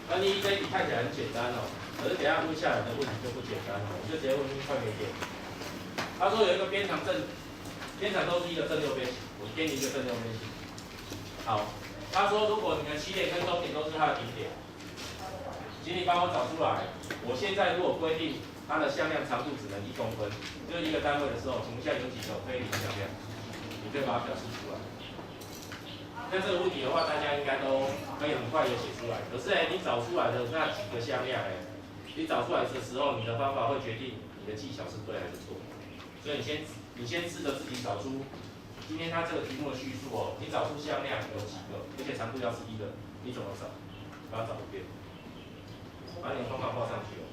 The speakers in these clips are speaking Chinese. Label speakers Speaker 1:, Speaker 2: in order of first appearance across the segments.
Speaker 1: 那你这一题看起来很简单哦，可是等一下问下来的问题就不简单了，我就直接问快一点。他说有一个边长都是一个正六边形，我给你一个正六边形。好，他说如果你的起点跟终点都是它的顶点，请你帮我找出来。我现在如果规定它的向量长度只能1公分，就是一个单位的时候，请问一下有几个非零向量？你可以把它表示出来。那这个问题的话，大家应该都可以很快的写出来。可是你找出来的那几个向量你找出来的时候，你的方法会决定你的技巧是对还是错。所以你先试着自己找出今天它这个题目的叙述哦，你找出向量有几个，而且长度要是1的，你怎么找？把它找一遍，把你的方法画上去哦。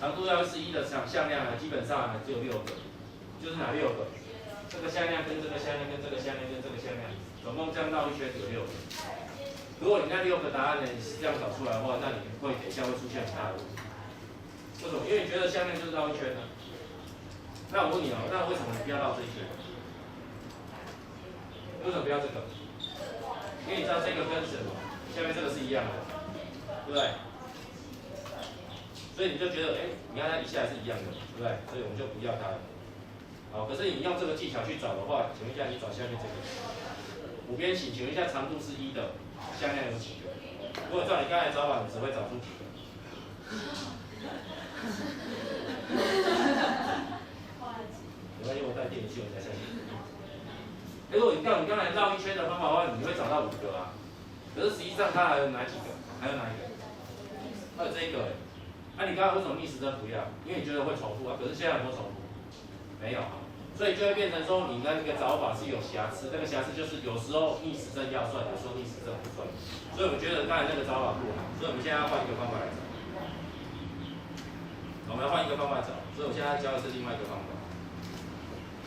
Speaker 1: 长度要是1的向量呢，基本上只有6个，就是哪6个？这个向量跟这个向量跟这个向量跟这个向量，总共这样绕一圈有6个。如果你那6个答案呢，你是这样找出来的话，那你会等一下会出现很大的问题。为什么？因为你觉得向量就是绕一圈呢。那我问你哦，那为什么你不要绕这一圈？为什么不要这个？因为你知道这个跟什么？下面这个是一样的，对不对？所以你就觉得，你看它一下是一样的，对不对？所以我们就不要它了。好，可是你用这个技巧去找的话，请问一下，你找下面这个5边形，请问一下长度是1的，向量有几个？如果照你刚才找法，你只会找出几个？没关系，我带电器我才相信。如果你照你刚才绕一圈的方法的话，你会找到5个啊。可是实际上它还有哪几个？还有哪一个？还有这个那你刚才为什么逆时针不要？因为你觉得会重复啊。可是现在有没有重复？没有啊。所以就会变成说，你那个找法是有瑕疵。那个瑕疵就是有时候逆时针要算，有时候逆时针不算。所以我觉得刚才那个找法不好。所以我们现在要换一个方法来找。我们要换一个方法找。所以我现在教的是另外一个方法。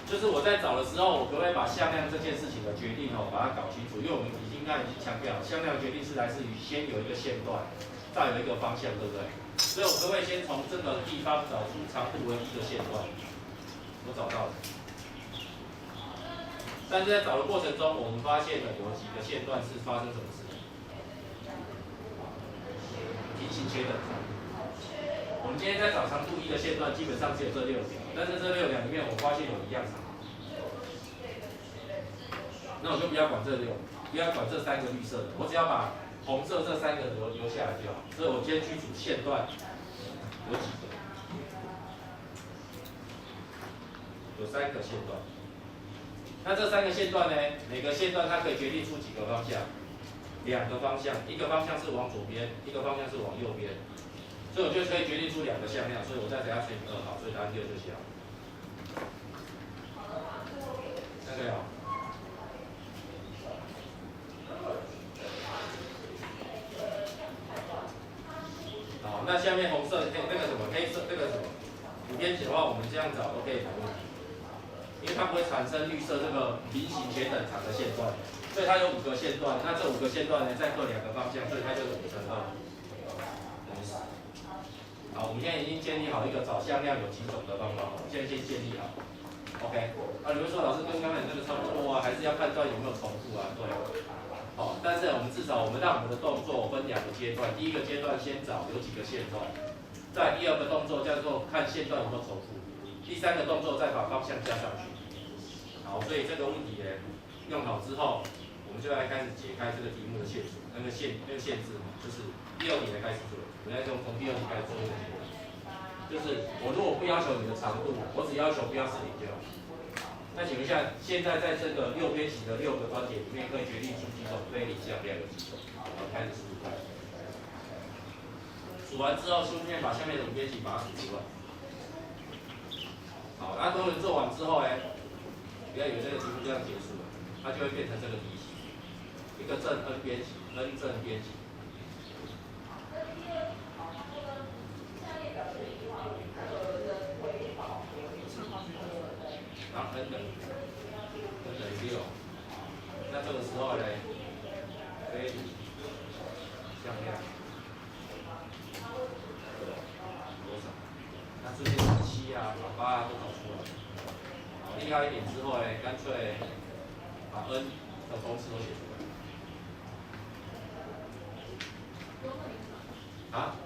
Speaker 1: 就是我在找的时候，我可不可以把向量这件事情的决定把它搞清楚？因为我们刚才已经强调，向量决定是来自于先有一个线段，再有一个方向，对不对？所以我可不可以先从这个地方找出长度为1的线段？我找到了。但是在找的过程中，我们发现了有几个线段是发生什么事情？平行切等。我们今天在找长度1的线段，基本上只有这6条，但是这6条里面，我发现有一样长。那我就不要管这6，不要管这3个绿色的，我只要把红色这3个留下来就好。所以我今天去除线段有几个？有3个线段。那这3个线段呢？每个线段它可以决定出几个方向？2个方向，一个方向是往左边，一个方向是往右边。所以我就可以决定出2个向量，所以我再等下乘以2好，所以答案第2就写好。那个有。好，那下面红色那个什么黑色那个什么5边形的话，我们这样找都可以没问题，因为它不会产生绿色这个平行且等长的线段，所以它有5个线段。那这5个线段呢，再各2个方向，所以它就是5乘2等于10。好，我们现在已经建立好一个找向量有几种的方法，我们现在先建立好。OK， 你会说老师跟刚才那个差不多啊，还是要判断有没有重复啊？对。但是我们至少我们让我们的动作分2个阶段，第一个阶段先找有几个线段，再第2个动作叫做看线段有没有重复，第3个动作再把方向加上去。好，所以这个问题呢用好之后，我们就来开始解开这个题目的线索，那个限制就是第2题来开始做。我们要从第2题开始做这个结论，就是我如果不要求你的长度，我只要求不要是0就好。那请问一下，现在在这个6边形的6个端点里面，可以决定出几种非零向量有几种？我们开始数看。数完之后，顺便把下面的5边形把它数出来。好，那等我们做完之后呢，不要以为这个题目这样结束了，它就会变成这个题型，一个正 n 边形 ，n 正边形。n 等于6，那这个时候呢，非理向量多少？那这边7啊、8啊都找出来。好，厉害一点之后呢，干脆把 n 的公式都写出来。啊，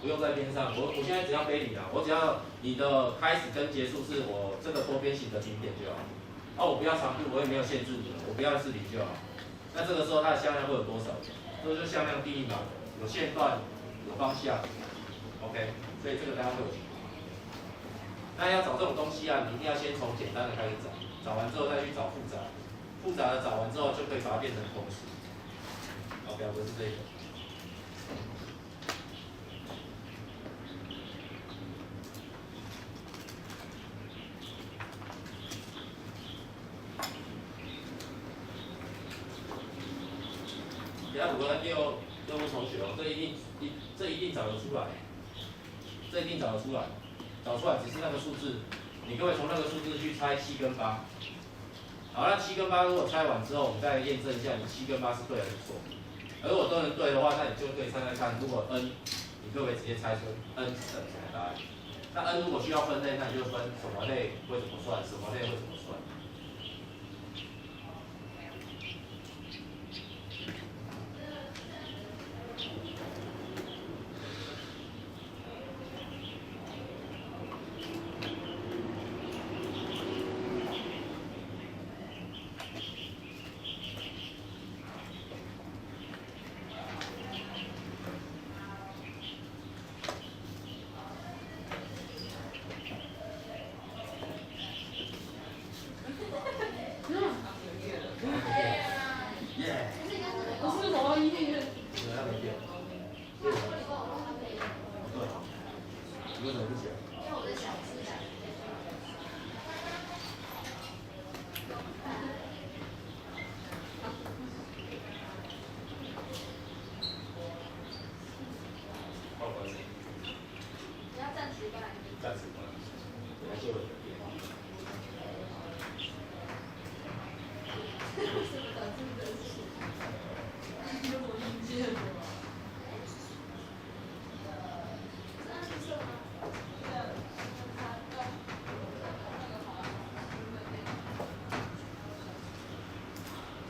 Speaker 1: 不用在边上，我现在只要非理啦，我只要你的开始跟结束是我这个多边形的顶点就好。啊，我不要长度，我也没有限制你，我不要是0就好。那这个时候它的向量会有多少？这就是向量定义嘛，有线段，有方向。OK， 所以这个大家会有情况。那要找这种东西啊，你一定要先从简单的开始找，找完之后再去找复杂，复杂的找完之后就可以把它变成公式。好，表格是这个。等下5个 N 6位同学哦，这一定找得出来，这一定找得出来，找出来只是那个数字，你各位从那个数字去猜7跟8。好，那7跟8如果猜完之后，我们再验证一下你7跟8是对还是错。而如果都能对的话，那你就可以猜猜看，如果 N， 你各位直接猜出 N 是等于什么答案。那 N 如果需要分类，那你就分什么类会怎么算，什么类会怎么算。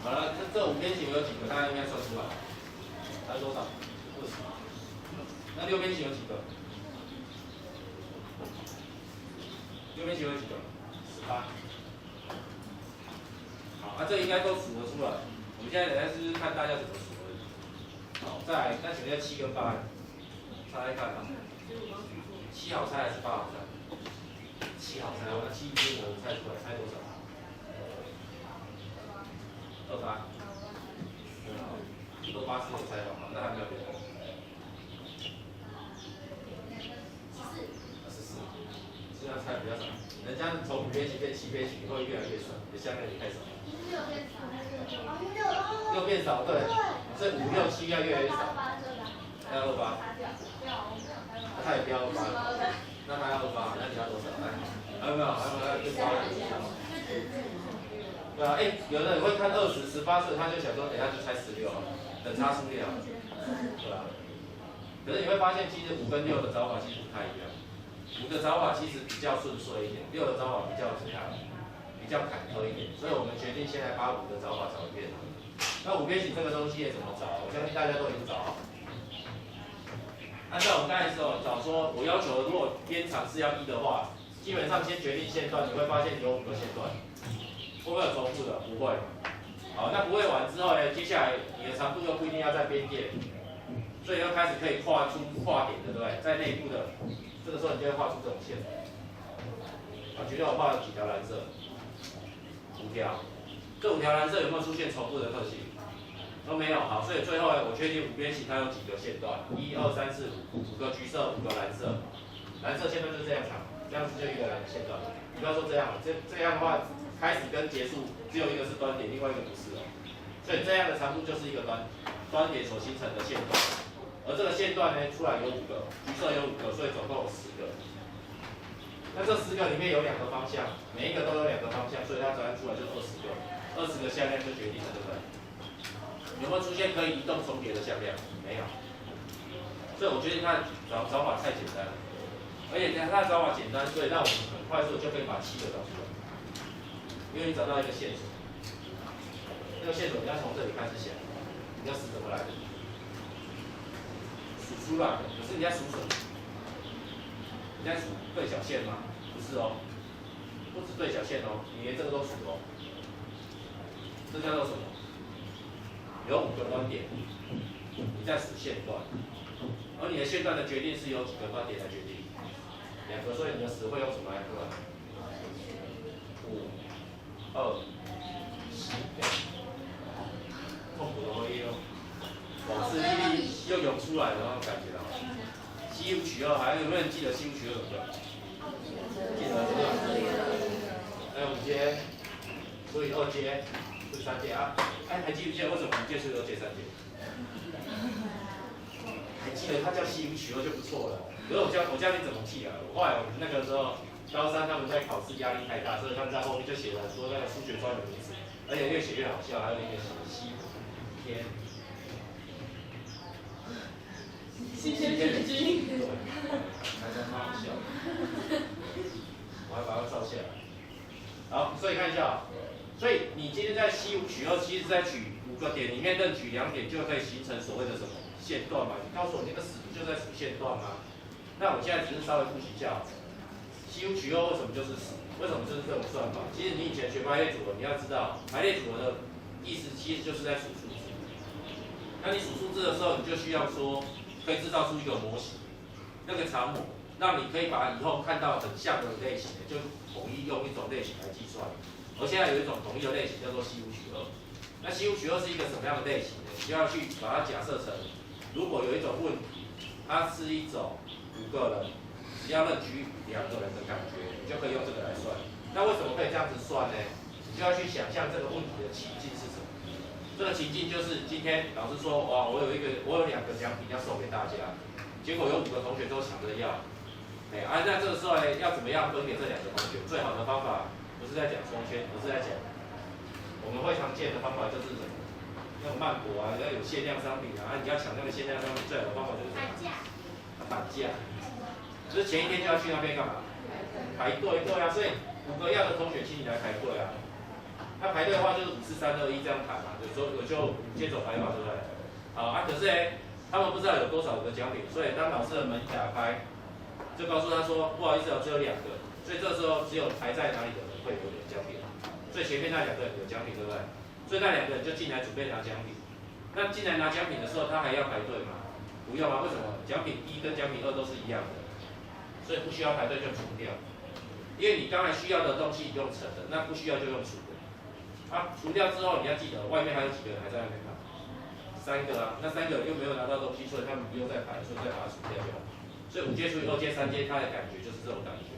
Speaker 1: 好了，这5边形有几个？大家应该算出来。猜多少？20。那6边形有几个？6边形有几个？18。好，这应该都数得出来。我们现在等下是看大家怎么数而已。好，再来，那请问7跟8，猜猜看啊？7好猜还是8好猜？7好猜，那7跟我猜出来，猜多少？28。都8次我猜到，那还没有别的。14，这样猜比较少。人家从5边形变7边形会越来越少，你的向量也太少。6变少，对，所以5、6、7要越来越少。还要28。那他也不要28，那他要28，那你要多少？还有没有？还有更高的。对啊，有的人会看20、18岁，他就想说，等一下就猜16，等差数列，对吧？可是你会发现，其实5跟6的找法其实不太一样。5的找法其实比较顺遂一点，6的找法比较坎坷一点，所以我们决定先来把5的找法找一遍。那5边形这个东西也怎么找？我相信大家都已经找好。按照我们刚才找说，我要求如果边长是要1的话，基本上先决定线段，你会发现有5个线段。会不会有重复的？不会。好，那不会完之后呢？接下来你的长度又不一定要在边界，所以又开始可以跨点，对不对？在内部的，这个时候你就会画出这种线。啊，举例我画了几条蓝色，5条。这5条蓝色有没有出现重复的特性？都没有。好，所以最后呢，我确定5边形它有几个线段？1、2、3、4、5个橘色，5个蓝色。蓝色线段就是这样长，这样子就一个线段。你不要说这样，这样的话。开始跟结束只有一个是端点，另外一个不是哦，所以这样的长度就是一个端点所形成的线段，而这个线段呢出来有5个，橘色有5个，所以总共有10个。那这10个里面有2个方向，每一个都有2个方向，所以它答案出来就20个，20个向量就决定了，对不对？有没有出现可以移动重叠的向量？没有。所以我觉得它找法太简单了，而且它的找法简单，所以让我们很快速就可以把7个找出来，因为你找到一个线索，这个线索你要从这里开始想，你要数怎么来的？数出来的，可是你在数什么？你在数对角线吗？不是哦，不止对角线哦，你连这个都数哦。这叫做什么？有5个端点，你在数线段，而你的线段的决定是由几个端点来决定？2个，所以你的10会用什么来刻？5、2、7，痛苦的回忆哦，往事历历又涌出来了，那种感觉到。西湖取2，还有没有人记得西湖取2怎么用？记得对吧？还有5阶除以2阶除以3阶啊！哎，还记不记得为什么5阶除以2阶3阶？还记得它叫西湖取2就不错了。可是我教你怎么记啊？后来我们那个时候高3他们在考试压力太大，所以他们在后面就写了说那个数学专有名词，而且越写越好笑，还有一个西天。
Speaker 2: 新鲜水晶。
Speaker 1: 对，还真蛮好笑。我还把它照下来。好，所以看一下啊，所以你今天在西湖取2，其实在取5个点里面任取2点，就可以形成所谓的什么线段嘛？你告诉我那个10就在数线段吗？那我现在只是稍微复习一下，西湖取2为什么就是10？为什么就是这种算法？其实你以前学排列组合，你要知道排列组合的意思其实就是在数数字。那你数数字的时候，你就需要说。可以制造出一个模型，那个常模，让你可以把以后看到很像的类型，就统一用一种类型来计算。而现在有一种统一的类型叫做西湖取2。那西湖取2是一个什么样的类型呢？你就要去把它假设成，如果有一种问题，它是一种5个人，只要任取2个人的感觉，你就可以用这个来算。那为什么可以这样子算呢？你就要去想象这个问题的情境是什么。这个情境就是今天老师说，哇，我有2个奖品要送给大家，结果有5个同学都抢着要，那这个时候呢，要怎么样分给这2个同学？最好的方法不是在讲抽签，而是在讲我们会常见的方法就是什么？那种曼果啊，要有限量商品啊，你要抢那个限量商品，最好的方法就是什么？打架。就是前一天就要去那边干嘛？排队，对啊，所以5个要的同学请你来排队啊。那排队的话就是5、4、3、2、1这样排嘛，有时候就接走排法，对不对？好啊，可是呢，他们不知道有多少个奖品，所以当老师的门一打开，就告诉他说，不好意思，只有2个，所以这时候只有排在哪里的人会有奖品，最前面那2个人有奖品，对不对？所以那2个人就进来准备拿奖品。那进来拿奖品的时候，他还要排队吗？不用啊，为什么？奖品1跟奖品2都是一样的，所以不需要排队就除掉，因为你刚才需要的东西用乘的，那不需要就用除的。除掉之后，你要记得外面还有几个人还在那边排，3个啊，那3个人又没有拿到东西，所以他们不用再排，所以再把它除掉就好。所以5阶除以2阶、3阶，它的感觉就是这种感觉。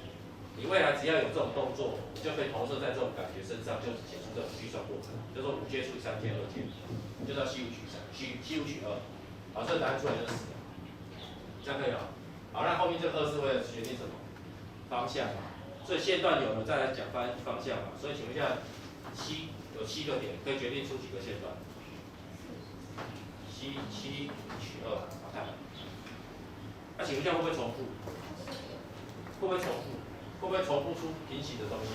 Speaker 1: 你未来只要有这种动作，你就可以投射在这种感觉身上，就写出这种计算过程，叫做5阶除以3阶、2阶，就叫西湖取2。好，这个答案出来就是10了，这样可以了。好，那后面这个2是为了决定什么？方向嘛。所以线段有了，再来讲方向嘛。所以请问一下有7个点，可以决定出几个线段？7取2，好看。那请问一下会不会重复？会不会重复？会不会重复出平行的东西？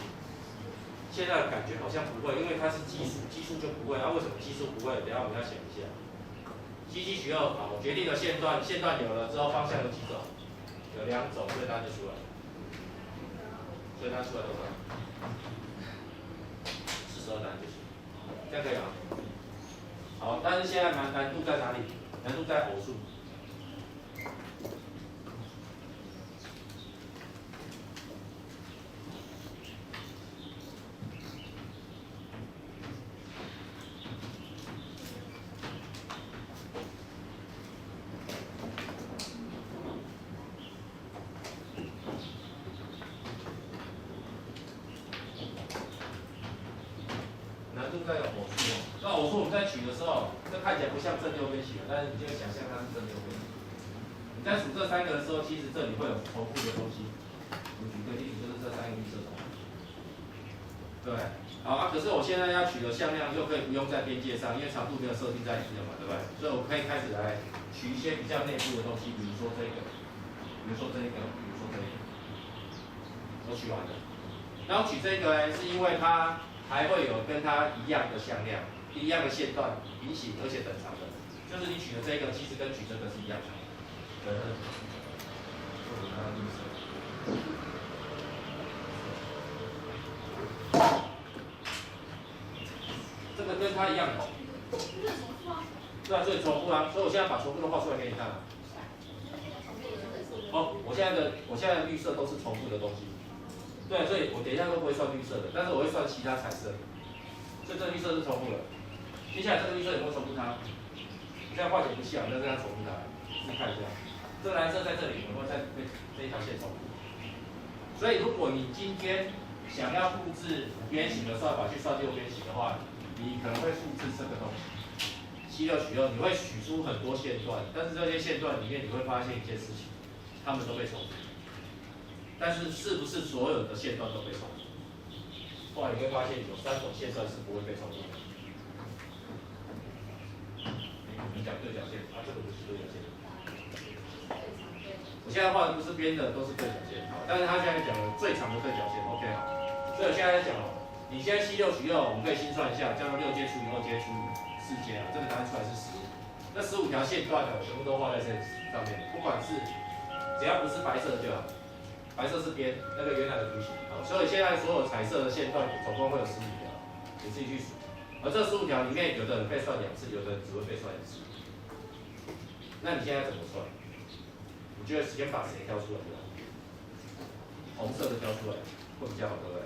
Speaker 1: 现在的感觉好像不会，因为它是奇数，奇数就不会。为什么奇数不会？等下我们要想一下。7取2，好，决定了线段，线段有了之后，方向有几种？有2种，所以答案就出来了。所以它出来多少？42答案就行，这样可以吗？好，但是现在难度在哪里？难度在偶数。在偶数，那偶数我们在取的时候，这看起来不像正六边形，但是你就会想象它是正六边形。你在数这3个的时候，其实这里会有重复的东西。我举个例子，就是这对，好啊。可是我现在要取的向量又可以不用在边界上，因为长度没有设定在里面嘛，对不对？所以我可以开始来取一些比较内部的东西，比如说这个，比如说这个，比如说这个，我取完了。然后取这个呢，是因为它还会有跟它一样的向量、一样的线段，平行而且等长的。就是你取的这个，其实跟取这个是一样的。对。这个跟它一样的。对啊，这里重复啊，所以我现在把重复的画出来给你看。哦，我现在的绿色都是重复的东西。对，所以我等一下都不会算绿色的，但是我会算其他彩色。所以这个绿色是重复的。接下来这个绿色有没有重复它？现在画点不像，那这样重复它，自己看一下。这个蓝色在这里有没有在这一条线重复？所以如果你今天想要复制五边形的算法去算六边形的话，你可能会复制这个东西。7、6取2，你会取出很多线段，但是这些线段里面你会发现一件事情，它们都被重复。但是是不是所有的线段都被重复？后来你会发现有3种线段是不会被重复的。我们讲对角线，啊，这个不是对角线。我现在画的不是边的，都是对角线。好，但是他现在讲了最长的对角线 ，OK 好。所以我现在在讲哦，你现在7、6取2，我们可以心算一下，叫做6阶除以2阶除以4阶啊，这个答案出来是15。那15条线段呢，全部都画在这上面，不管是只要不是白色的就好，白色是边，那个原来的图形。好，所以现在所有彩色的线段总共会有15条，你自己去数。而这15条里面，有的人被算2次，有的人只会被算1次。那你现在怎么算？你觉得先把谁挑出来就好？红色的挑出来会比较好，对不对？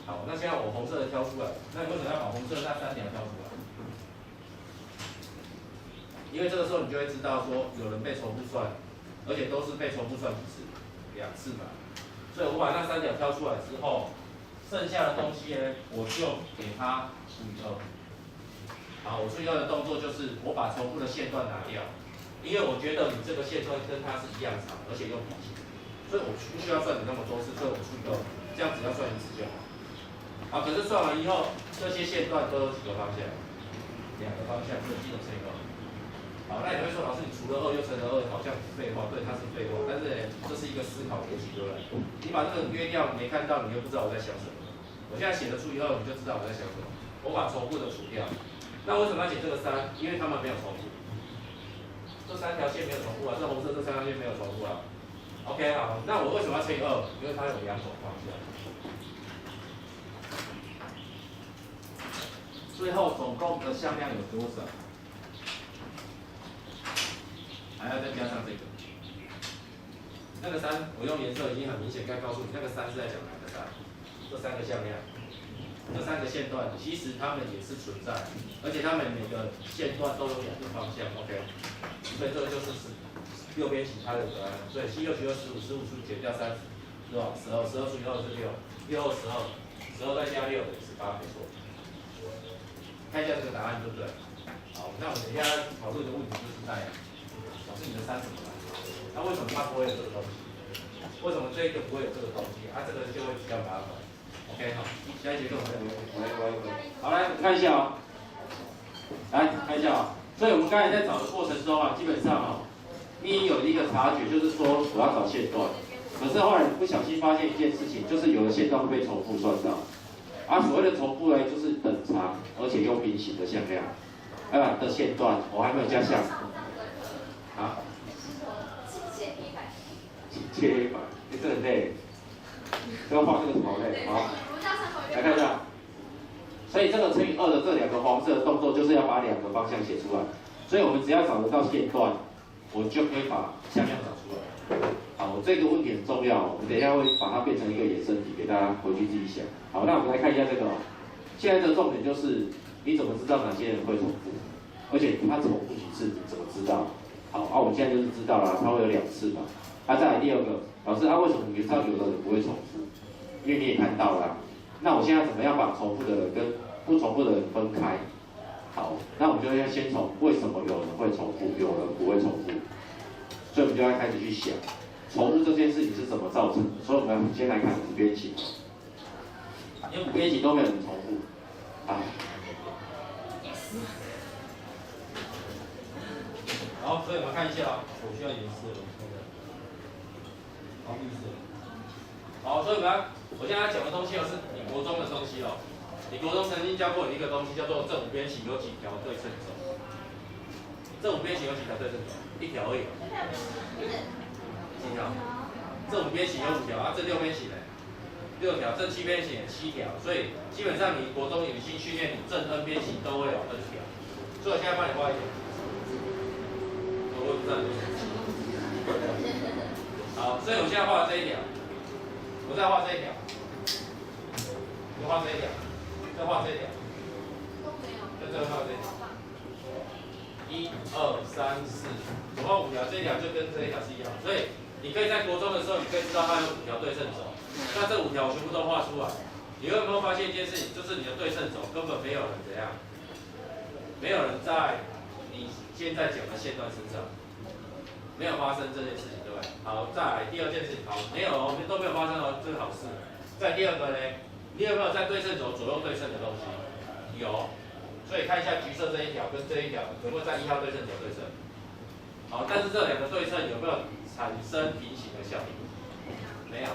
Speaker 1: 好，那现在我红色的挑出来，那你为什么要把红色那3条挑出来？因为这个时候你就会知道说，有人被重复算，而且都是被重复算几次？2次嘛。所以我把那3条挑出来之后，剩下的东西呢，我就给它除以2。好，我除以2的动作就是我把重复的线段拿掉，因为我觉得你这个线段跟它是一样长，而且又平行，所以我不需要算你那么多次，所以我除以2，这样只要算1次就好。好，可是算完以后，这些线段都有几个方向？2个方向，所以基本乘以2。好，那你会说老师，你除了2又乘了2，好像废话，对，它是废话，但是呢，这是一个思考逻辑，对不对？你把这个约掉，你没看到，你又不知道我在想什么。我现在写了除以2，你就知道我在想什么。我把重复的除掉。那为什么要写这个3？因为它们没有重复。这3条线没有重复啊，这红色这3条线没有重复啊。OK， 好，那我为什么要乘以2？因为它有2种方向。最后总共的向量有多少？还要再加上这个。那个3，我用颜色已经很明显该告诉你，那个3是在讲哪个3？这3个向量。这3个线段其实它们也是存在，而且它们每个线段都有2个方向 ，OK。所以这个就是6边形它的答案。所以7、6取2 15，15除减掉30，是吧？12除以2是6，6后12再加6等于18，没错。看一下这个答案对不对？好，那我们等一下讨论的问题就是在，老师你的3怎么来？那为什么它不会有这个东西？为什么这个不会有这个东西？啊，这个就会比较麻烦。OK， 好，下一节课我们好来看一下哦，来看一下哦。所以我们刚才在找的过程中啊，基本上哦，你有一个察觉，就是说我要找线段，可是后来不小心发现一件事情，就是有的线段会被重复算到，啊，所谓的重复呢，就是等长而且又平行的向量，的线段，我还没有加项，啊，切100，这很累，要画这个好累，好。来看一下，所以这个乘以2的这2个黄色的动作，就是要把2个方向写出来。所以我们只要找得到线段，我就可以把向量找出来。好，这个问题很重要，我们等一下会把它变成一个衍生题，给大家回去自己想。好，那我们来看一下这个。现在的重点就是你怎么知道哪些人会重复，而且他重复几次，你怎么知道？好，我们现在就是知道了，他会有2次嘛。再来第2个，老师，为什么你知道有的人不会重复？因为你也看到了。那我现在怎么样把重复的人跟不重复的人分开？好，那我们就要先从为什么有人会重复，有人不会重复，所以我们就要开始去想，重复这件事情是怎么造成的。所以我们先来看五边形。因因为5边形都没有人重复。好。好，所以我们看一下，我需要颜色了，好，绿色。好，所以我现在讲的东西是你国中的东西哦。你国中曾经教过你一个东西，叫做正5边形有几条对称轴。正5边形有几条对称轴？1条而已。几条？正5边形有5条啊，正6边形呢？6条，正7边形也7条。所以基本上你国中已经训练，你正 n 边形都会有 n 条。所以我现在帮你画一条。我不知道你好，所以我现在画这一条，我再画这一条，我画这一条，再画这一条，再画这一条。1、2、3、4，总共5条，这一条就跟这一条是一样。所以你可以在国中的时候，你可以知道它有5条对称轴。那这5条我全部都画出来，你有没有发现一件事情？就是你的对称轴根本没有人怎样，没有人在你现在讲的线段身上。没有发生这件事情，对不对？好，再来第二件事情，好，没有哦，都没有发生哦，这是好事。再第二个呢，你有没有在对称轴左右对称的东西？有，所以看一下橘色这一条跟这一条有没有在1号对称轴对称？好，但是这2个对称有没有产生平行的效应？没有，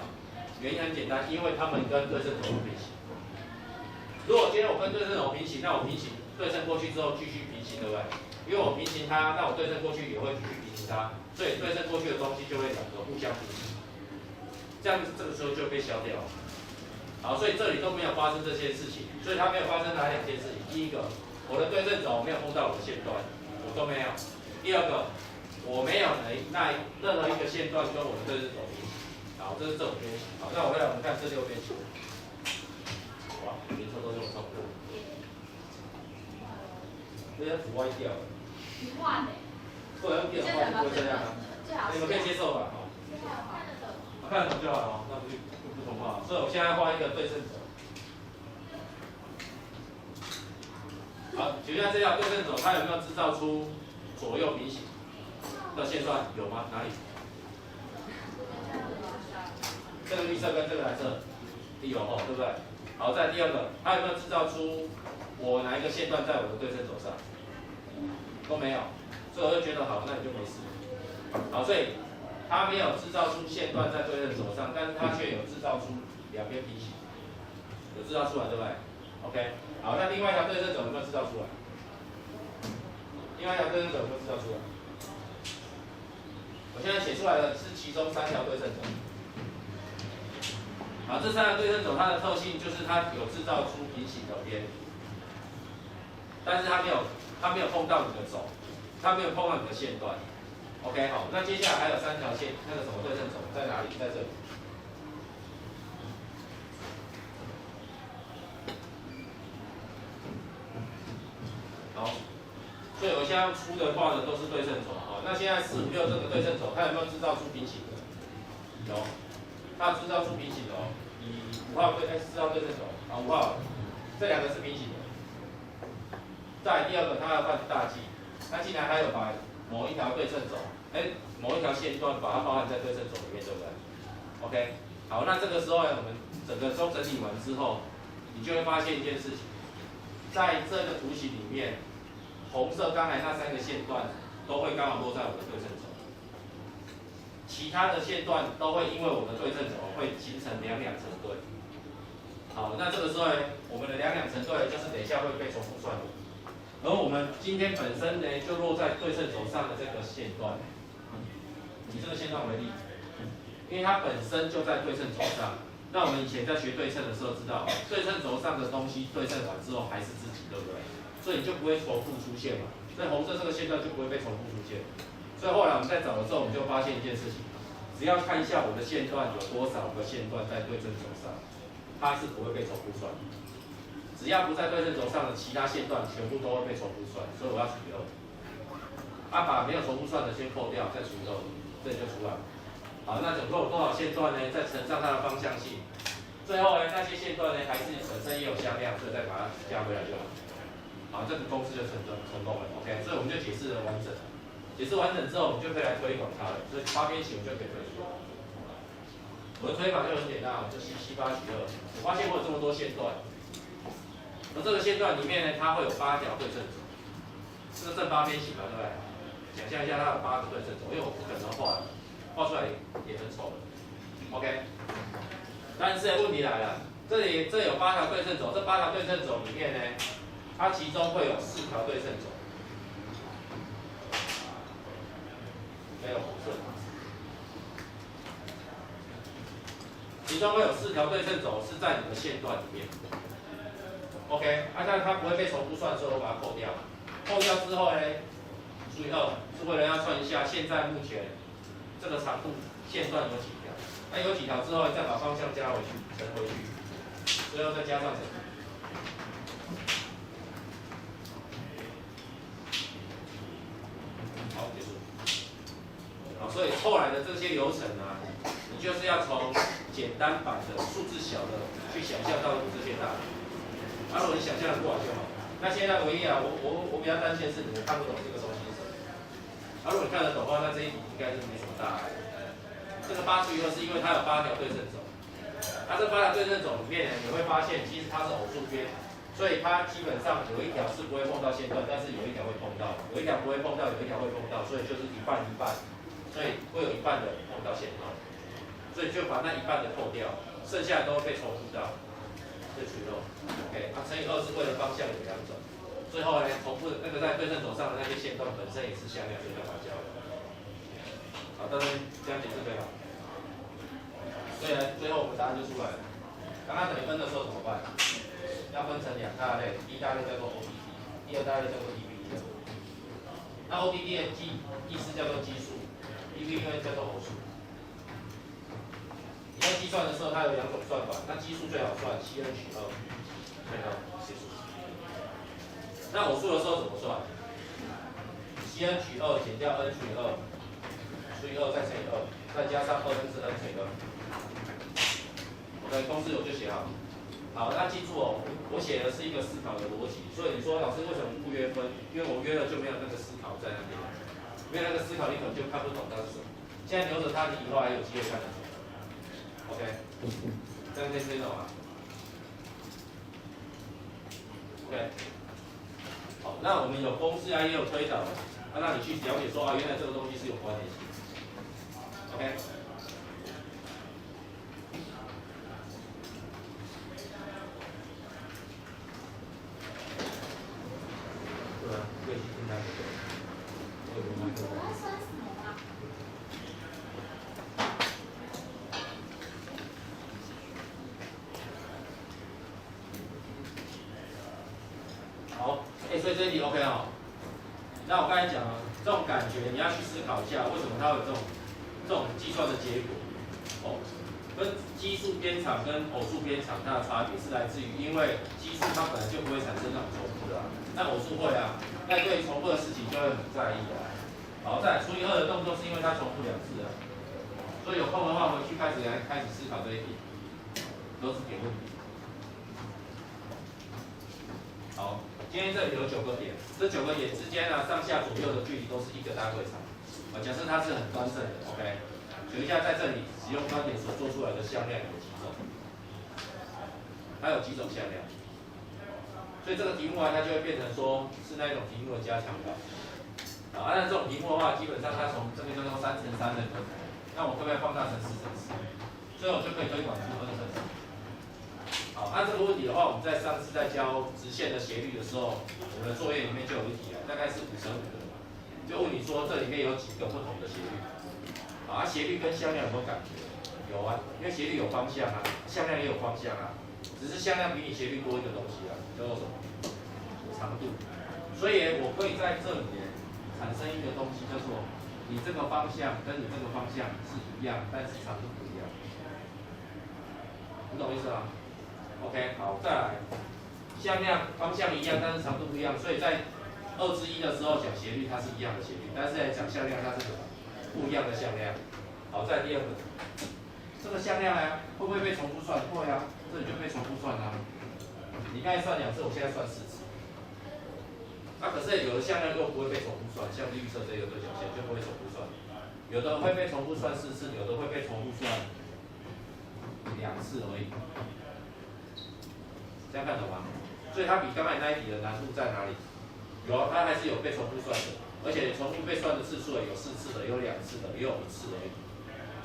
Speaker 1: 原因很简单，因为它们跟对称轴不平行。如果今天我跟对称轴平行，那我平行对称过去之后继续平行，对不对？因为我平行它，那我对称过去也会继续平行它。所以对称过去的东西就会2个互相平行，这样子这个时候就被消掉了。好，所以这里都没有发生这些事情，所以它没有发生哪2件事情？第一个，我的对称轴没有碰到我的线段，我都没有；第二个，我没有任何一个线段跟我的对称轴平行。好，这是正5边形。好，那我们看这6边形。哇，颜色都用差不多。这些图歪掉了。
Speaker 2: 你画的。
Speaker 1: 不然电话就不会这样啊，你们可以接受吧？看得懂就好了，那不同话。所以我现在画一个对称轴。好，请问这条对称轴它有没有制造出左右平行的线段？有吗？哪里？这个绿色跟这个蓝色有哦，对不对？好，再第二个，它有没有制造出我哪一个线段在我的对称轴上？都没有。所以我就觉得好，那你就没事。好，所以它没有制造出线段在对称轴上，但是它却有制造出2边平行，有制造出来，对不对 ？OK， 好，那另外一条对称轴有没有制造出来？另外一条对称轴有没有制造出来？我现在写出来的是其中3条对称轴。好，这3条对称轴它的特性就是它有制造出平行的边，但是它没有碰到你的轴。它没有碰到你的线段 ，OK 好，那接下来还有3条线，那个什么对称轴在哪里？在这里。好，所以我现在出的画的都是对称轴，好，那现在4、5、6这个对称轴，它有没有制造出平行的？有，它制造出平行的哦。以4号对称轴，啊5号，这2个是平行的。再来第二个，它要换大忌。它竟然还有把某一条对称轴，某一条线段把它包含在对称轴里面，对不对 ？OK， 好，那这个时候呢，我们整个都整理完之后，你就会发现一件事情，在这个图形里面，红色刚才那3个线段都会刚好落在我的对称轴，其他的线段都会因为我的对称轴会形成两成对。好，那这个时候呢，我们的两成对就是等一下会被重复算的。而我们今天本身呢，就落在对称轴上的这个线段，以这个线段为例，因为它本身就在对称轴上。那我们以前在学对称的时候知道，对称轴上的东西对称完之后还是自己，对不对？所以你就不会重复出现嘛。所以红色这个线段就不会被重复出现。所以后来我们在找的时候，我们就发现一件事情，只要看一下我的线段有多少个线段在对称轴上，它是不会被重复算的。只要不在对称轴上的其他线段，全部都会被重复算，所以我要除以2。把没有重复算的先扣掉，再除以2，这就出来了。好，那总共有多少线段呢？再乘上它的方向性，最后呢，那些线段呢还是本身也有向量，所以再把它加回来就好。好，这个公式就成功了。OK， 所以我们就解释了完整。解释完整之后，我们就可以来推广它了。所以8边形我就可以推出来。我的推法就很简单，就7、8取2。我发现我有这么多线段，而这个线段里面呢，它会有8条对称轴，这个正八边形嘛，对不对？想象一下，它有8个对称轴，因为我不可能画出来也很丑的。OK， 但是问题来了，这有8条对称轴，这8条对称轴里面呢，它其中会有4条对称轴，没有红色。其中会有4条对称轴是在你的线段里面 ，OK， 但它不会被重复算，所以我把它扣掉。扣掉之后呢，除以2，是为了要算一下现在目前这个长度线段有几条。那有几条之后，再把方向加回去，乘回去，最后再加上乘。好，结束。好，所以后来的这些流程啊，你就是要从简单版的数字小的去想象到这些大的。如果你想象的过来就好。那现在唯一啊，我比较担心的是你们看不懂这个东西是什么。如果你看得懂的话，那这一题应该是没什么大碍。这个8除以2是因为它有8条对称轴。它这8条对称轴里面呢，你会发现其实它是偶数边，所以它基本上有一条是不会碰到线段，但是有一条会碰到，有一条不会碰到，有一条会碰到，所以就是一半一半，所以会有一半的碰到线段，所以就把那一半的扣掉，剩下的都会被重复到，这取肉 ，OK， 乘以2是为了方向有2种，最后呢重复那个在对称轴上的那些线段本身也是向量，所以叫它交流。好，到这边这样解释对吧？所以呢，最后我们答案就出来了。刚刚等于分的时候怎么办？要分成2大类，第一大类叫做 ODD， 第二大类叫做 DBD。那 ODD 的意思叫做基数 ，DBD 叫做偶数。你要计算的时候，它有2种算法，那基数最好算，7n取2，对吧？结束。那偶数的时候怎么算？7n取2减掉 n 除以2，除以2再乘以2，再加上2分之 n 乘以2。OK， 公式我就写好。好，那记住哦，我写的是一个思考的逻辑，所以你说老师为什么不约分？因为我约了就没有那个思考在那边，没有那个思考，你可能就看不懂它是什么。现在留着它，你以后还有机会看得懂。OK， 这样可以听懂吗 ？OK， 好，那我们有公式啊，也有推导，让你去了解说啊，原来这个东西是有关联性。OK。好，所以这一题 OK 哦。那我刚才讲了，这种感觉你要去思考一下，为什么它有这种计算的结果？哦，跟奇数边长跟偶数边长它的差别是来自于，因为奇数它本来就不会产生那种重复的、那偶数会啊，那对于重复的事情就会很在意的、好，再来除以2的动作是因为它重复2次啊，所以有空的话回去开始思考这一题，都是点问题。好，今天这里有9个点，这9个点之间呢，上下左右的距离都是1个大对长。假设它是很端正的 ，OK， 举一下在这里使用端点所做出来的向量有几种？它有几种向量？所以这个题目啊，它就会变成说是那一种题目的加强版。好，按照这种题目的话，基本上它从这边叫做3乘3的可能，那我可不可以放大成4乘4？所以我就可以推广出2乘4。好，按这个问题的话，我们在上次在教直线的斜率的时候，我们的作业里面就有一题啊，大概是5乘5的，就问你说这里面有几个不同的斜率。好，斜率跟向量有没有感觉？有啊，因为斜率有方向啊，向量也有方向啊，只是向量比你斜率多一个东西啊，叫做什么？长度。所以我可以在这里产生一个东西，叫做你这个方向跟你这个方向是一样，但是长度不一样。你懂意思吗？ OK， 好，再来，向量方向一样，但是长度不一样，所以在2之1的时候讲斜率它是一样的斜率，但是来讲向量它是什么？不一样的向量。好，再来第2个，这个向量呢会不会被重复算？会啊，这里就被重复算啊。你刚才算2次，我现在算4次。可是有的向量又不会被重复算，像绿色这个对角线就不会重复算，有的会被重复算4次，有的会被重复算次而已，这样看懂吗？所以它比刚才那一题的难度在哪里？有，它还是有被重复算的，而且重复被算的次数有4次的，有2次的，也有1次而已。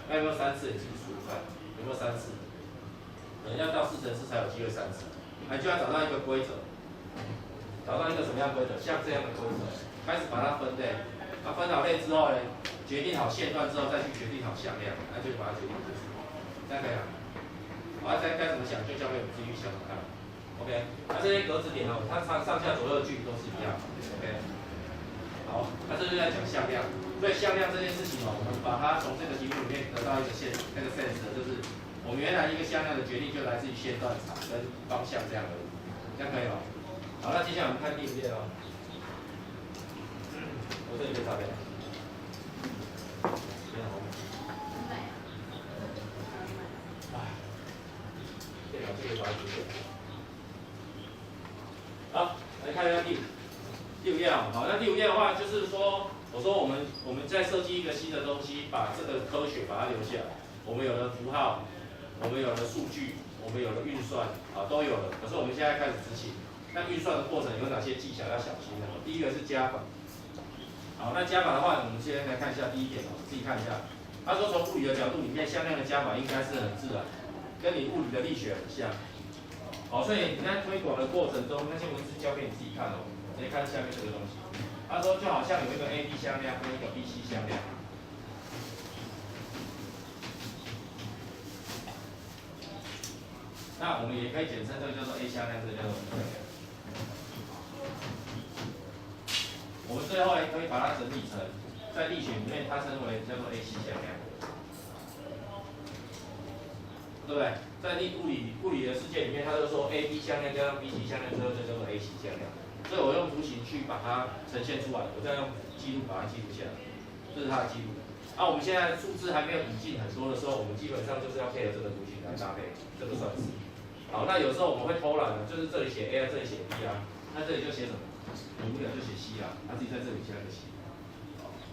Speaker 1: 那有没有3次？你自己数出来，有没有3次？可能要到4乘4才有机会3次。还就要找到一个规则，找到一个什么样的规则？像这样的规则，开始把它分类。那分好类之后呢，决定好线段之后，再去决定好向量，那就把它决定出去，这样可以吗？好，再该怎么想就交给我们自己去想想看。OK， 那这些格子点哦，它上下左右距都是一样。OK， 好，那这就在讲向量。所以向量这件事情哦，我们把它从这个题目里面得到一个sense，就是我们原来一个向量的决定就来自于线段长跟方向这样而已，这样可以吗？好，那接下来我们看第5页哦。我这里可以擦边。电脑这个把它读掉。好，来看一下第5页啊。好，那第5页的话，就是说，我说我们在设计一个新的东西，把这个科学把它留下来。我们有了符号，我们有了数据，我们有了运算，啊，都有了。可是我们现在开始执行，那运算的过程有哪些技巧要小心的？第一个是加法。好，那加法的话，我们先来看一下第一点哦，自己看一下。他说从物理的角度里面，向量的加法应该是很自然，跟你物理的力学很像。好，所以你在推广的过程中，那些文字交给你自己看哦，直接看下面这个东西。他说就好像有一个 AB 向量跟一个 BC 向量。那我们也可以简称这个叫做 A 向量，这个叫做 B 向量。我们最后呢可以把它整理成，在力学里面它称为叫做 AC 向量，对不对？在物理的世界里面，它就说 AB 向量加上 BC 向量，最后就叫做 AC 向量。所以我用图形去把它呈现出来，我再用记录把它记录下来，这是它的记录。我们现在数字还没有引进很多的时候，我们基本上就是要配合这个图形来搭配这个算式。好，那有时候我们会偷懒的，就是这里写 A 啊，这里写 B 啊，那这里就写什么？很无聊就写 C 啊，自己在这里加个 C。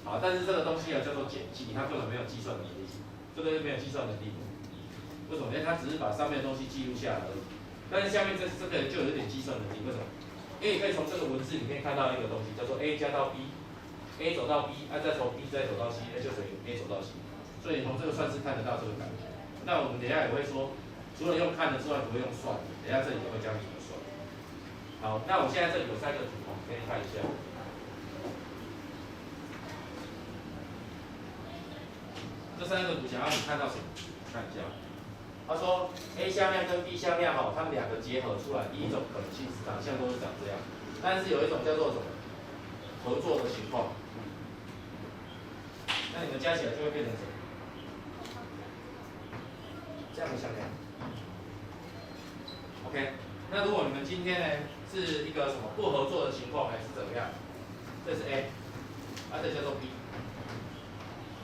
Speaker 1: 好，但是这个东西啊叫做简记，它根本没有计算能力，这个没有计算能力。为什么？因为它只是把上面的东西记录下来而已。但是下面这个就有点计算能力，为什么？因为你可以从这个文字里面看到一个东西，叫做 A 加到 B，A 走到 B， 再从 B 再走到 C， 那就等于 A 走到 C。所以从这个算式看得到这个感觉。那我们等一下也会说，除了用看的之外，不会用算的。等一下这里也会教你怎么算。好，那我现在这里有3个图，给你看一下。这3个图想要你看到什么？看一下。他说 A 向量跟 B 向量它们2个结合出来，第一种可能性长相都是长这样，但是有一种叫做什么合作的情况，那你们加起来就会变成什么？这样的向量。OK， 那如果你们今天呢是一个什么不合作的情况呢是怎么样？这是 A， 这叫做 B，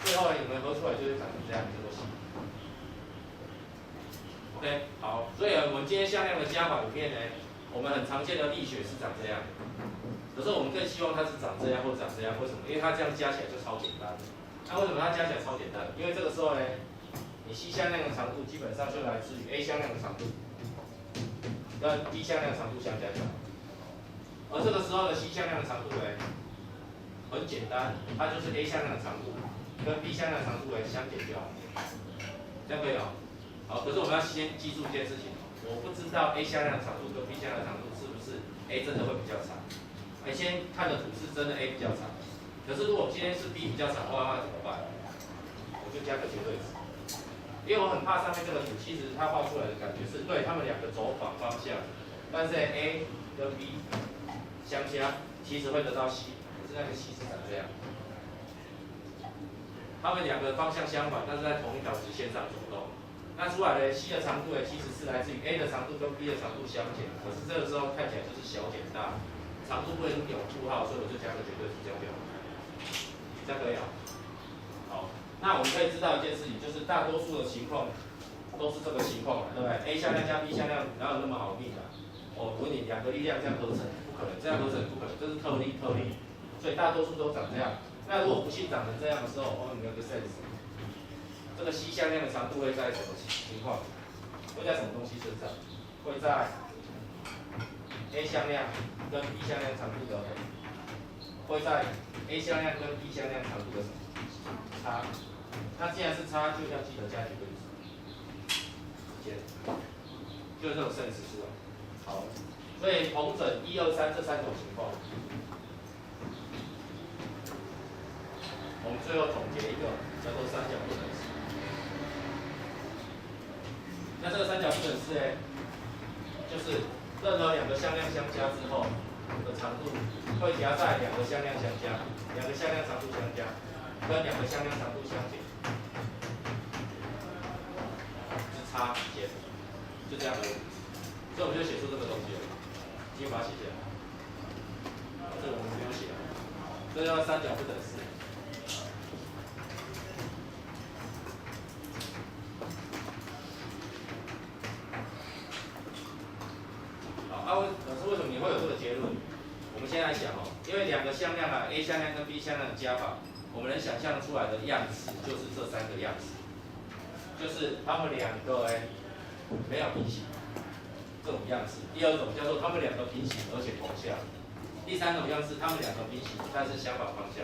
Speaker 1: 最后呢你们合出来就会长成这样，叫做 C。OK， 好，所以我们今天向量的加法里面呢，我们很常见的力学是长这样，可是我们更希望它是长这样或长这样，为什么？因为它这样加起来就超简单。那为什么它加起来超简单？因为这个时候呢，你 C 向量的长度基本上就来自于 A 向量的长度跟 B 向量的长度相加起来，而这个时候的 C 向量的长度呢，很简单，它就是 A 向量的长度跟 B 向量的长度来相减就好，这样可以吗？好，可是我们要先记住一件事情，我不知道 A 向量的长度跟 B 向量的长度是不是 A 真的会比较长。先看的图是真的 A 比较长，可是如果今天是 B 比较长的话，那怎么办？我就加个绝对值，因为我很怕上面这个图，其实它画出来的感觉是对它们2个走反方向，但是 A 跟 B 相加，其实会得到 C， 可是那个 C 是长这样。它们2个方向相反，但是在同一条直线上走动。那出来的 C 的长度呢，其实是来自于 A 的长度跟 B 的长度相减，可是这个时候看起来就是小减大，长度不能有负号，所以我就加个绝对值，这样就好。这样可以啊？好，那我们可以知道一件事情，就是大多数的情况都是这个情况嘛，对不对 ？A 向量加 B 向量哪有那么好命的？我问你，2个力量这样合成不可能，这样合成不可能，这是特例，所以大多数都长这样。那如果不幸长成这样的时候，我们有个 sense。这个 C 向量的长度会在什么情况？会在什么东西身上？会在 A 向量跟 B 向量长度的和，会在 A 向量跟 B 向量长度的什么差？那既然是差，就要记得加几个减，就是这种剩时数啊。好，所以同整1、2、3这3种情况，我们最后总结一个叫做三角不等式。那这个三角不等式呢，就是任何2个向量相加之后的长度会夹在2个向量相加、2个向量长度相加跟2个向量长度相减之差减，就这样而已。所以我们就写出这个东西了，先把它写下来。这个我们不用写了，这叫三角不等式。可是为什么你会有这个结论？我们现在想哦，因为2个向量啊 ，A 向量跟 B 向量的加法，我们能想象出来的样式就是这3个样式，就是它们2个没有平行这种样式。第二种叫做它们2个平行而且同向。第3种样式，它们2个平行但是相反方向。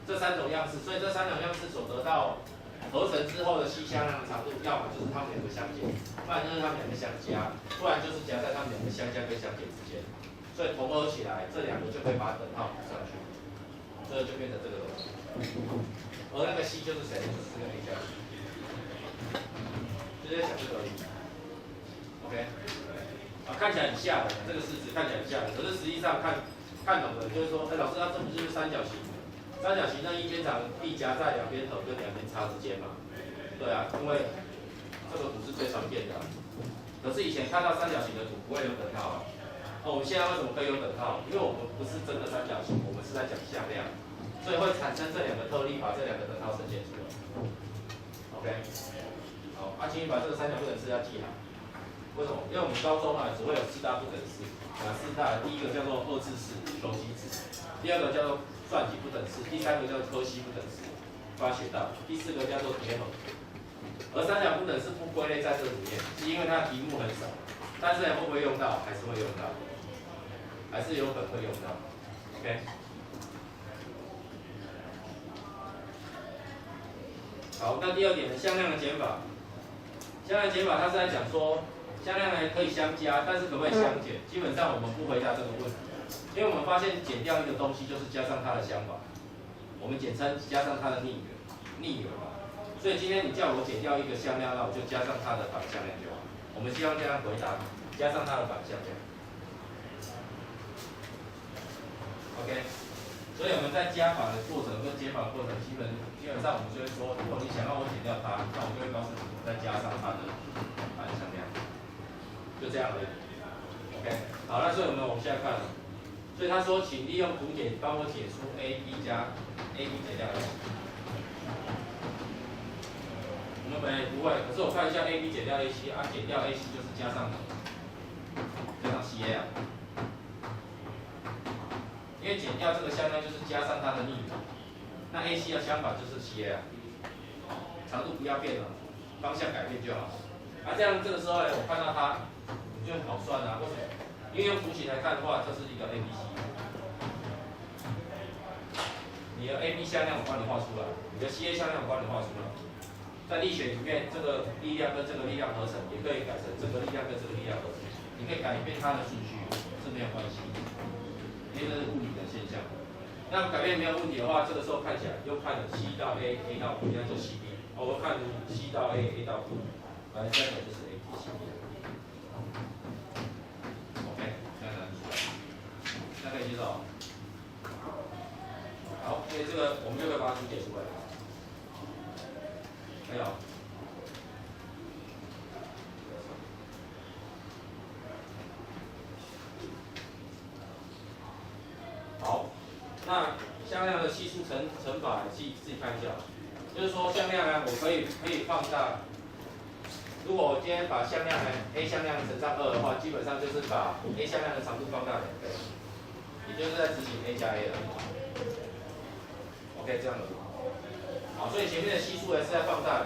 Speaker 1: 这3种样式，所以这3种样式所得到合成之后的细向量的长度，要么就是它们2个相减，不然就是它们2个相加，不然就是夹在它们2个相加跟相减之间。所以统合起来，这2个就可以把等号补上去，这就变成这个东西。而那个 c 就是谁？就是这个 a 加 c， 就在想这个而已。OK， 看起来很吓人，这个式子看起来很吓人，可是实际上看懂的就是说，老师，它这不就是三角形？三角形那一边长必夹在2边和跟2边差之间嘛？对啊，因为这个图是最常见的啊。可是以前看到三角形的图不会有等号啊。我们现在为什么可以有等号？因为我们不是真的三角形，我们是在讲向量，所以会产生这2个特例，把这2个等号呈现出来。OK， 好，请你把这个三角不等式要记好。为什么？因为我们高中只会有4大不等式，4大，第一个叫做二次式求极值，第二个叫做算极不等式，第3个叫做柯西不等式，发学到，第4个叫做叠合。而三角不等式不归类在这里面，是因为它的题目很少，但是会不会用到？还是会用到，还是有可能会用到。OK。好，那第2点的向量的减法，向量减法它是在讲说，向量可以相加，但是可不可以相减？基本上我们不回答这个问题，因为我们发现减掉一个东西就是加上它的相反，我们简称加上它的逆圆嘛。所以今天你叫我减掉一个向量，那我就加上它的反向量就好。我们希望这样回答，加上它的反向量。OK， 所以我们在加法的过程跟减法的过程，基本上我们就会说，如果你想让我减掉它，那我就会告诉你，再加上它的反向量，就这样而已。OK， 好，那所以我们往下看了。所以他说，请利用图解帮我解出 AB 加 AB 减掉 AC。我们本来也不会，可是我看一下 AB 减掉 AC 啊，减掉 AC 就是加上 CA 啊。因为减掉这个向量就是加上它的逆圆，那 AC 的相反就是 CA 啊，长度不要变了，方向改变就好。这样这个时候呢，我看到它就很好算啊，为什么？因为用图形来看的话，这是一个 ABC， 你的 AB 向量我帮你画出来，你的 CA 向量我帮你画出来。在力学里面，这个力量跟这个力量合成，也可以改成这个力量跟这个力量合成，你可以改变它的顺序，是没有关系，因为这是物理的现象。那改变没有问题的话，这个时候看起来又看了 C 到 A，A 到 B， 那就 CB。我看 C 到 A，A 到 B， 反正这个就是 AB。OK， 这样拿出来，大家可以接受。好，所以这个我们就可以把它图解出来。没有。好，那向量的系数乘法，自己看一下。就是说向量呢，我可以放大。如果我今天把向量呢 A 向量乘上2的话，基本上就是把 A 向量的长度放大2倍，也就是在执行 A 加 A 了。OK， 这样的。好，所以前面的系数呢是在放大。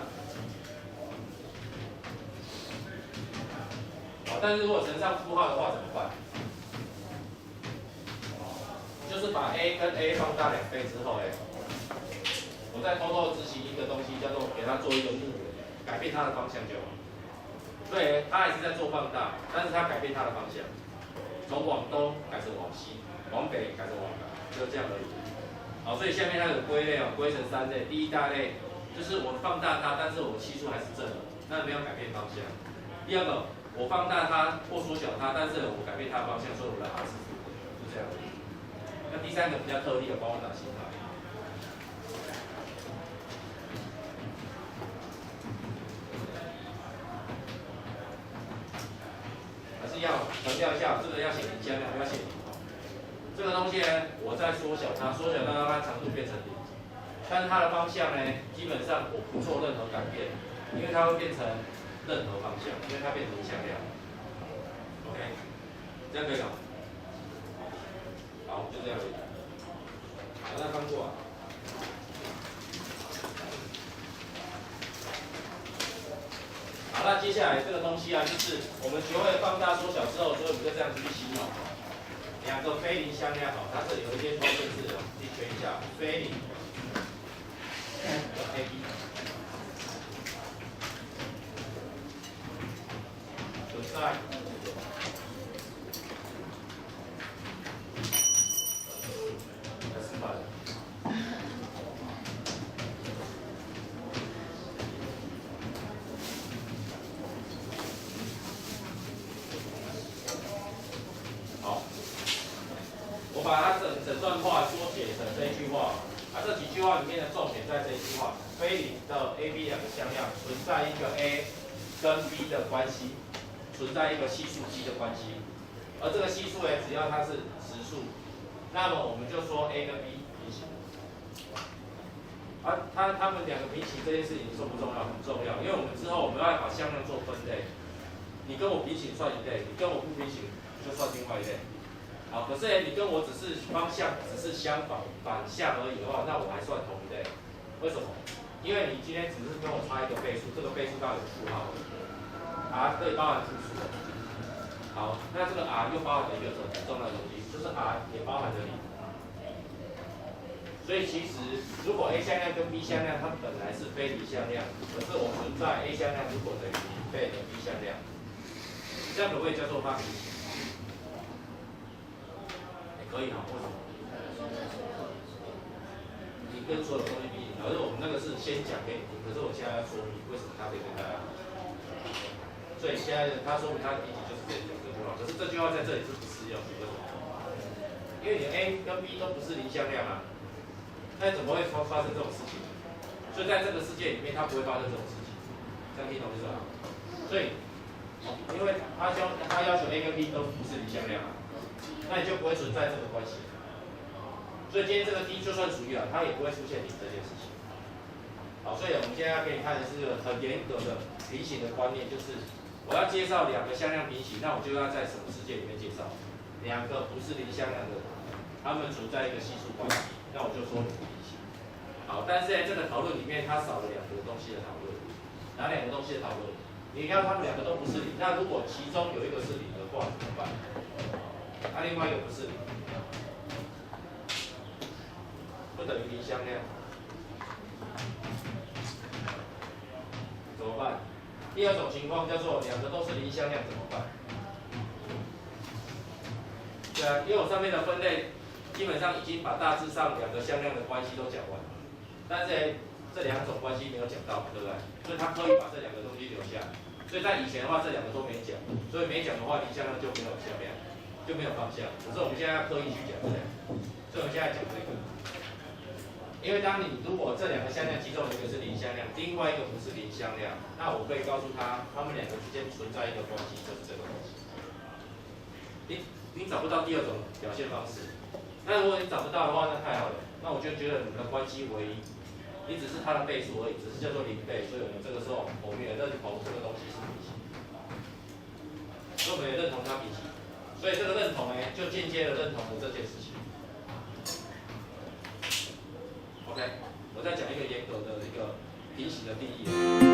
Speaker 1: 但是如果乘上负号的话怎么办？就是把 a 跟 a 放大2倍之后，我再偷偷执行一个东西，叫做给它做一个复原，改变它的方向就好。所以它还是在做放大，但是它改变它的方向，从往东改成往西，往北改成往南，就这样而已。好，所以下面它有归类哦，归成3类。第一大类就是我放大它，但是我系数还是正的，那没有改变方向。第二个，我放大它或缩小它，但是我改变它的方向，所以我的 R 是负的，就这样而已。那第三个比较特例的，帮我打星号。还是要强调一下，这个要写0向量，不要写0。这个东西呢，我再缩小它，缩小到让它长度变成0。但是它的方向呢，基本上我不做任何改变，因为它会变成任何方向，因为它变成0向量。OK， 这样可以吗？好，就这样而已。把它翻过来。好，那接下来这个东西啊，就是我们学会放大、缩小之后，所以我们就这样子去形容。2个非0向量，它这里有一些关键字，你选一下，非0，AB， 存在。我把它整段话缩写成这一句话，这几句话里面的重点在这一句话：非0的 AB 2个向量存在一个 A 跟 B 的关系，存在一个系数 G 的关系，而这个系数呢，只要它是实数，那么我们就说 A 跟 B 平行。它们2个平行这件事情重不重要？很重要，因为我们之后我们要把向量做分类，你跟我平行算一类，你跟我不平行就算另外一类。好，可是你跟我只是方向只是相反向而已的话，那我还算同一类。为什么？因为你今天只是跟我差一个倍数，这个倍数刚好有负号 ，R 可以包含复数的。好，那这个 R 又包含了一个很重要的东西，就是 R 也包含了0。所以其实如果 A 向量跟 B 向量它们本来是非0向量，可是我存在 A 向量如果等于0倍的 B 向量，这样可不可以叫做它平行？可以哈，为什么？你跟所有东西比，可是我们那个是先讲给你听，可是我现在要说明为什么它可以跟大家。所以现在他说明它的意义就是这2句话，可是这句话在这里是不适用，为什么？因为你 A 跟 B 都不是0向量啊，那怎么会发生这种事情？所以在这个世界里面，它不会发生这种事情，这样听懂意思吧？所以，因为他要求 A 跟 B 都不是0向量啊。那你就不会存在这个关系，所以今天这个 D 就算除以了，它也不会出现0这件事情。好，所以我们现在要给你看的是一个很严格的平行的观念，就是我要介绍2个向量平行，那我就要在什么世界里面介绍？2个不是0向量的，它们存在一个系数关系，那我就说平行。好，但是在这个讨论里面，它少了2个东西的讨论，哪2个东西的讨论？你看它们2个都不是0，那如果其中有一个是0的话，怎么办？另外一个不是0，不等于0向量，怎么办？第2种情况叫做2个都是0向量，怎么办？对啊，因为我上面的分类基本上已经把大致上2个向量的关系都讲完了，但是这2种关系没有讲到，对不对？所以他刻意把这2个东西留下，所以在以前的话这2个都没讲，所以没讲的话0向量就没有向量。就没有方向，可是我们现在要刻意去讲这2个，所以我们现在讲这个。因为当你如果这2个向量其中一个是0向量，另外一个不是0向量，那我可以告诉他，它们2个之间存在一个关系，就是这个关系。你找不到第2种表现方式，那如果你找不到的话，那太好了，那我就觉得你们的关系唯一，你只是它的倍数而已，只是叫做0倍，所以我们这个时候我们也认同这个东西是平行，所以我们也认同它平行。所以这个认同呢，就间接的认同了这件事情。OK， 我再讲一个严格的一个平行的定义。